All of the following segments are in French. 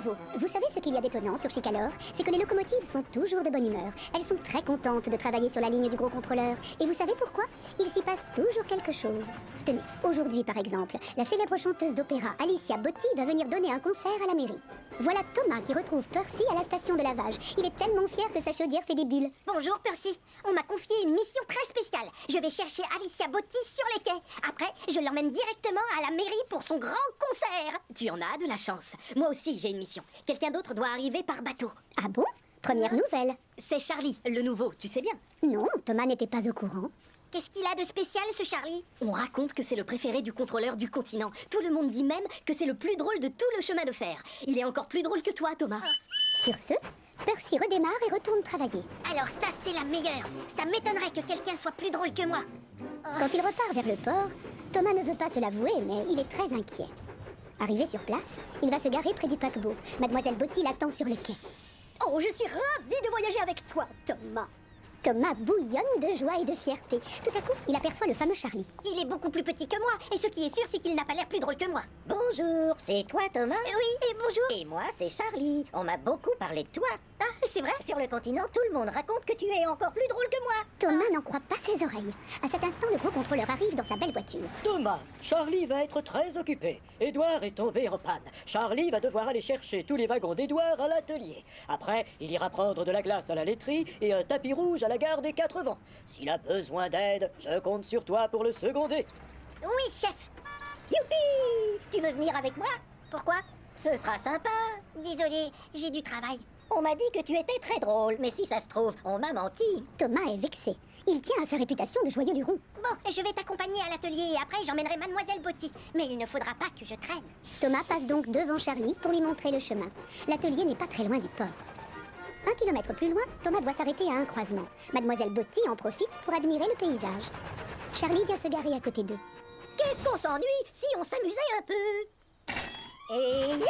nouveau. Vous savez ce qu'il y a d'étonnant sur Chicalor? C'est que les locomotives sont toujours de bonne humeur. Elles sont très contentes de travailler sur la ligne du gros contrôleur. Et vous savez pourquoi? Il s'y passe toujours quelque chose. Tenez, aujourd'hui par exemple, la célèbre chanteuse d'opéra Alicia Botti va venir donner un concert à la mairie. Voilà Thomas qui retrouve Percy à la station de lavage. Il est tellement fier que sa chaudière fait des bulles. Bonjour Percy, on m'a confié une mission très spéciale. Je vais chercher Alicia Botti sur les quais. Après, je l'emmène directement à la mairie pour son grand concert. Tu en as de la chance. Moi aussi j'ai une mission. Quelqu'un d'autre doit arriver par bateau. Ah bon? Première nouvelle. C'est Charlie, le nouveau, tu sais bien. Non, Thomas n'était pas au courant. Qu'est-ce qu'il a de spécial ce Charlie? On raconte que c'est le préféré du contrôleur du continent. Tout le monde dit même que c'est le plus drôle de tout le chemin de fer. Il est encore plus drôle que toi, Thomas. Sur ce, Percy redémarre et retourne travailler. Alors ça, c'est la meilleure. Ça m'étonnerait que quelqu'un soit plus drôle que moi. Quand il repart vers le port, Thomas ne veut pas se l'avouer, mais il est très inquiet. Arrivé sur place, il va se garer près du paquebot. Mademoiselle Botti l'attend sur le quai. Oh, je suis ravie de voyager avec toi, Thomas. Thomas bouillonne de joie et de fierté. Tout à coup, il aperçoit le fameux Charlie. Il est beaucoup plus petit que moi, et ce qui est sûr, c'est qu'il n'a pas l'air plus drôle que moi. Bonjour, c'est toi Thomas? Oui, et bonjour. Et moi c'est Charlie. On m'a beaucoup parlé de toi. Ah, c'est vrai? Sur le continent, tout le monde raconte que tu es encore plus drôle que moi. Thomas n'en croit pas ses oreilles. À cet instant, le gros contrôleur arrive dans sa belle voiture. Thomas, Charlie va être très occupé. Édouard est tombé en panne. Charlie va devoir aller chercher tous les wagons d'Édouard à l'atelier. Après, il ira prendre de la glace à la laiterie et un tapis rouge à la gare des Quatre Vents. S'il a besoin d'aide, je compte sur toi pour le seconder. Oui, chef. Youpi! Tu veux venir avec moi? Pourquoi? Ce sera sympa. Désolée, j'ai du travail. On m'a dit que tu étais très drôle, mais si ça se trouve, on m'a menti. Thomas est vexé. Il tient à sa réputation de joyeux luron. Bon, je vais t'accompagner à l'atelier et après j'emmènerai Mademoiselle Botti. Mais il ne faudra pas que je traîne. Thomas passe donc devant Charlie pour lui montrer le chemin. L'atelier n'est pas très loin du port. 1 kilomètre plus loin, Thomas doit s'arrêter à un croisement. Mademoiselle Botti en profite pour admirer le paysage. Charlie vient se garer à côté d'eux. Qu'est-ce qu'on s'ennuie si on s'amusait un peu? Et youpi!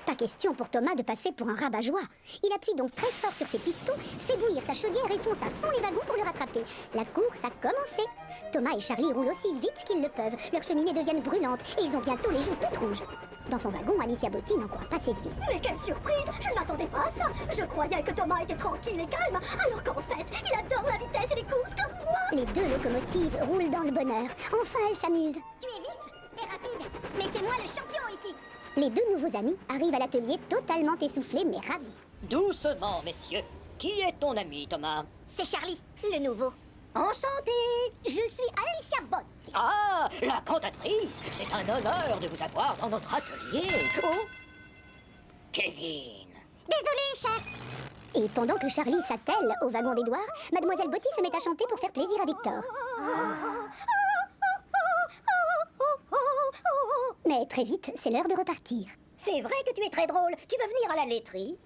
Pas question pour Thomas de passer pour un rabat-joie. Il appuie donc très fort sur ses pistons, fait bouillir sa chaudière et fonce à fond les wagons pour le rattraper. La course a commencé. Thomas et Charlie roulent aussi vite qu'ils le peuvent. Leurs cheminées deviennent brûlantes et ils ont bientôt les joues toutes rouges. Dans son wagon, Alicia Botti n'en croit pas ses yeux. Mais quelle surprise! Je ne m'attendais pas à ça! Je croyais que Thomas était tranquille et calme, alors qu'en fait, il adore la vitesse et les courses comme moi! Les deux locomotives roulent dans le bonheur. Enfin, elles s'amusent. Tu es vif et rapide, mais c'est moi le champion ici! Les deux nouveaux amis arrivent à l'atelier totalement essoufflés mais ravis. Doucement, messieurs. Qui est ton ami, Thomas? C'est Charlie, le nouveau. Enchanté! Je suis Alicia Botti. Ah, la cantatrice! C'est un honneur de vous avoir dans notre atelier. Oh, Kevin. Désolée, chef. Et pendant que Charlie s'attelle au wagon d'Édouard, Mademoiselle Botti se met à chanter pour faire plaisir à Victor. Mais très vite, c'est l'heure de repartir. C'est vrai que tu es très drôle. Tu veux venir à la laiterie?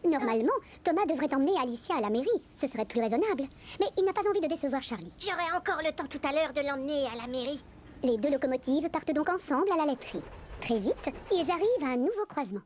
Normalement, Thomas devrait emmener Alicia à la mairie. Ce serait plus raisonnable. Mais il n'a pas envie de décevoir Charlie. J'aurai encore le temps tout à l'heure de l'emmener à la mairie. Les deux locomotives partent donc ensemble à la laiterie. Très vite, ils arrivent à un nouveau croisement.